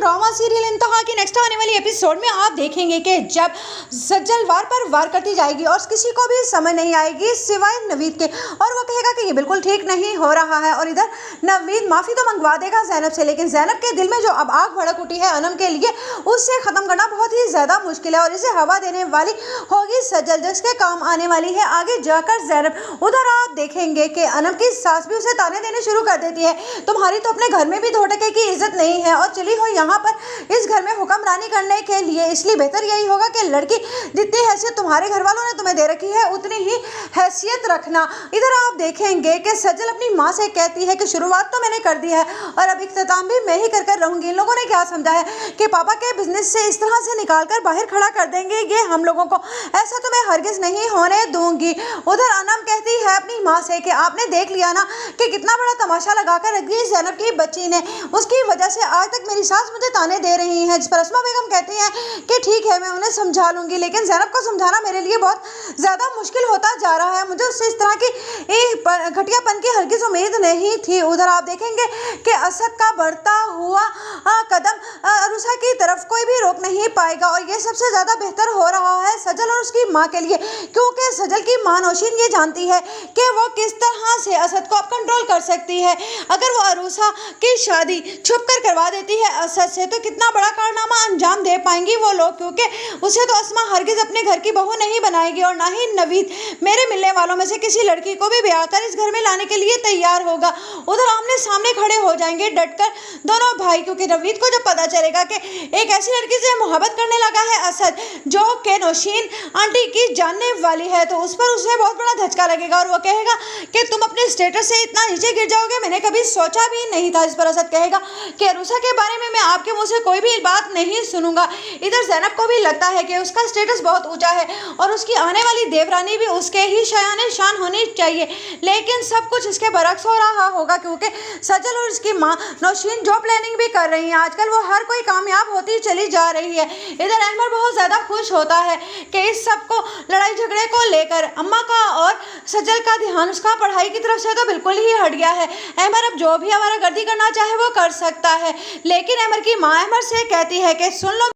Drama serial इंतहा की next आने वाली एपिसोड में आप देखेंगे कि जब सज्जल वार पर वार करती जाएगी और किसी को भी समझ नहीं आएगी सिवाय नवीद के, और वो कहेगा कि ये बिल्कुल ठीक नहीं हो रहा है। और इधर नवीद माफ़ी तो मंगवा देगा ज़ैनब से, लेकिन ज़ैनब के दिल में जो अब आग भड़क उठी है अनम के लिए, उससे ख़त्म करना बहुत ही ज़्यादा मुश्किल है और इसे हवा देने वाली होगी सज्जल, जिसके काम आने वाली है आगे जाकर ज़ैनब। उधर आप देखेंगे कि अनम की सास भी उसे ताने देने शुरू कर देती है, तुम्हारी तो अपने घर में भी 2 टके की इज्जत नहीं है और चली हो यहाँ पर इस घर में हुक्मरानी करने के लिए, इसलिए बेहतर यही होगा कि लड़की जितनी हैसियत तुम्हारे घर वालों ने तुम्हें दे रखी है उतनी ही हैसियत रखना। इधर आप देखेंगे कि सज्जल अपनी माँ से कहती है कि शुरुआत तो मैंने कर दी है और अब इख्तिताम भी मैं ही कर रहूँगी। इन लोगों ने क्या समझा है कि पापा के बिजनेस से इस तरह से निकाल कर बाहर खड़ा कर देंगे ये हम लोगों को, ऐसा तो मैं हरगिज नहीं होने दूंगी। उधर अनम कहती है अपनी माँ से कि आपने देख लिया ना कि कितना बड़ा तमाशा लगा कर रख दिया ज़ैनब की बच्ची ने, उसकी वजह से आज तक मेरी सास मुझे ताने दे रही हैं। जिस पर अस्मा बेगम कहती हैं कि ठीक है मैं उन्हें समझा लूँगी, लेकिन ज़ैनब को समझाना मेरे लिए बहुत ज़्यादा मुश्किल होता जा रहा है, मुझे उससे इस तरह की घटियापन की हरगिज़ उम्मीद नहीं थी। उधर आप देखेंगे कि असद का बढ़ता हुआ कदम अरूसा की तरफ कोई भी रोक नहीं पाएगा और ये सबसे ज़्यादा बेहतर हो रहा है सजल और उसकी माँ के लिए, क्योंकि सजल की माँ नौशीन ये जानती है कि वो किस तरह से असद को अब कंट्रोल कर सकती है। अगर वो अरूसा की शादी छुप कर करवा देती है असद से तो कितना बड़ा कारनामा अंजाम दे पाएंगी वो लोग, क्योंकि उसे तो अस्मा हरगिज अपने घर की बहू नहीं बनाएगी और ना ही नवीद मेरे मिलने वालों में से किसी लड़की को भी ब्याह कर इस घर में लाने के लिए तैयार होगा। उधर आमने सामने खड़े हो जाएंगे डटकर दोनों भाई, क्योंकि नवीद को जब पता चलेगा कि एक ऐसी लड़की से मोहब्बत करने लगा है असद जो कि नौशीन आंटी की जानने वाली है, तो उस पर उसे बहुत बड़ा धचका लगेगा और वो कहेगा कि तुम अपने स्टेटस से इतना नीचे गिर जाओगे, मैंने कभी सोचा भी नहीं था। इस पर असद कहेगा कि अरूसा के बारे में मैं आपके मुंह से कोई भी बात नहीं सुनूंगा। इधर ज़ैनब को भी लगता है कि उसका स्टेटस बहुत ऊंचा है और उसकी आने वाली देवरानी भी उसके ही शायाने शान होनी चाहिए, लेकिन सब कुछ इसके बरक्स हो रहा होगा, क्योंकि सजल और इसकी माँ नौशीन जो प्लानिंग भी कर रही हैं आजकल वो हर कोई कामयाब होती चली जा रही है। इधर अहमद बहुत ज़्यादा खुश होता है कि इस सब को लड़ाई झगड़े को लेकर अम्मा का और सजल का ध्यान उसका पढ़ाई की तरफ से तो बिल्कुल ही हट गया है। अहमद अब जो भी हमारा गर्दी करना चाहे वो कर सकता है, लेकिन अहमद की माँ अहमद से कहती है कि सुन लो